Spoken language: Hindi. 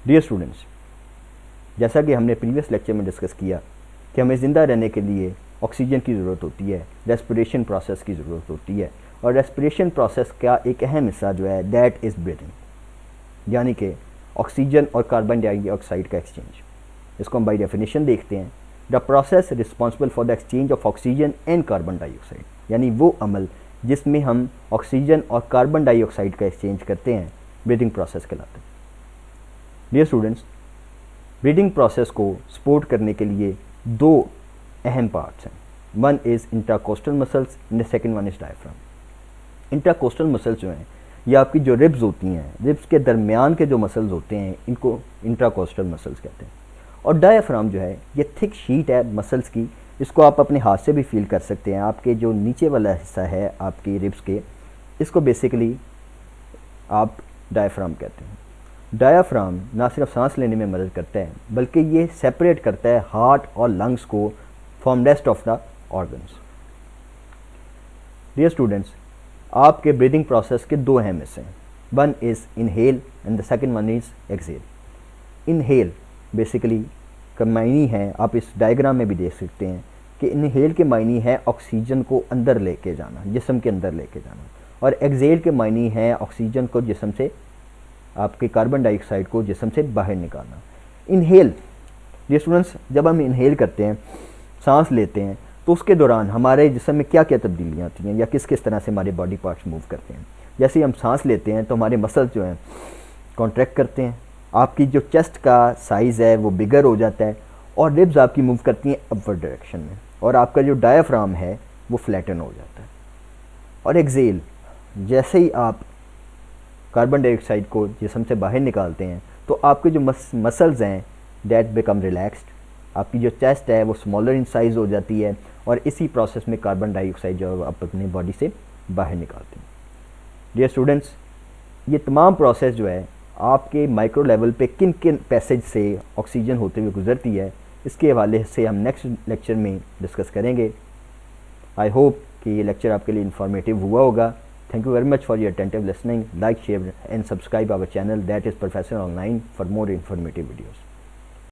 डियर स्टूडेंट्स, जैसा कि हमने प्रीवियस लेक्चर में डिस्कस किया कि हमें ज़िंदा रहने के लिए ऑक्सीजन की ज़रूरत होती है, रेस्पिरेशन प्रोसेस की ज़रूरत होती है, और रेस्पिरेशन प्रोसेस का एक अहम हिस्सा जो है दैट इज़ ब्रीथिंग, यानी कि ऑक्सीजन और कार्बन डाइऑक्साइड का एक्सचेंज। इसको हम बाई डेफिनेशन देखते हैं, the process responsible for the exchange of oxygen and carbon dioxide, यानी वो अमल जिसमें हम ऑक्सीजन और कार्बन डाइऑक्साइड का एक्सचेंज करते हैं, ब्रीदिंग प्रोसेस कहलाता है। डियर स्टूडेंट्स, ब्रीदिंग प्रोसेस को सपोर्ट करने के लिए दो अहम पार्ट्स हैं। One is intercostal muscles and the second one is diaphragm. Intercostal muscles जो हैं ये आपकी जो रिब्स होती हैं, रिब्स के दरमियान के जो मसल्स होते हैं इनको इंट्राकोस्टल मसल्स कहते हैं। और डायफ्राम जो है ये थिक शीट है मसल्स की, इसको आप अपने हाथ से भी फील कर सकते हैं। आपके जो नीचे वाला हिस्सा है आपकी रिब्स के, इसको बेसिकली आप डायफ्राम कहते हैं। डायफ्राम ना सिर्फ सांस लेने में मदद करता है बल्कि ये सेपरेट करता है हार्ट और लंग्स को from rest of the organs. Dear students, आपके ब्रीदिंग प्रोसेस के दो अहम हिस्से हैं, one is inhale and the second one is exhale. Inhale basically का मायनी है, आप इस डायग्राम में भी देख सकते हैं कि इनहेल के मायनी है ऑक्सीजन को अंदर लेके जाना, जिस्म के अंदर लेके जाना, और एक्सहेल के मायनी है ऑक्सीजन को जिस्म से, आपके कार्बन डाइऑक्साइड को जिस्म से बाहर निकालना। इनहेल, ये स्टूडेंट्स, जब हम इनहेल करते हैं, सांस लेते हैं, तो उसके दौरान हमारे जिस्म में क्या क्या तब्दीलियाँ आती हैं या किस किस तरह से हमारे बॉडी पार्ट्स मूव करते हैं। जैसे हम सांस लेते हैं तो हमारे मसल्स जो हैं कॉन्ट्रैक्ट करते हैं, आपकी जो चेस्ट का साइज़ है वो बिगर हो जाता है, और रिब्स आपकी मूव करती हैं अपवर्ड डायरेक्शन में, और आपका जो डायफ्राम है वो फ्लैटन हो जाता है। और एक्सहेल, जैसे ही आप कार्बन डाइऑक्साइड को जिस्म से बाहर निकालते हैं तो आपके जो मसल्स हैं दैट बिकम रिलैक्स्ड, आपकी जो चेस्ट है वो स्मॉलर इन साइज़ हो जाती है, और इसी प्रोसेस में कार्बन डाइऑक्साइड जो आप अपनी बॉडी से बाहर निकालते हैं। डियर स्टूडेंट्स, ये तमाम प्रोसेस जो है आपके माइक्रो लेवल पे किन किन पैसेज से ऑक्सीजन होते हुए गुजरती है, इसके हवाले से हम नेक्स्ट लेक्चर में डिस्कस करेंगे। आई होप कि ये लेक्चर आपके लिए इन्फॉर्मेटिव हुआ होगा। Thank you very much for your attentive listening. Like, share and subscribe our channel, that is Professor Online, for more informative videos.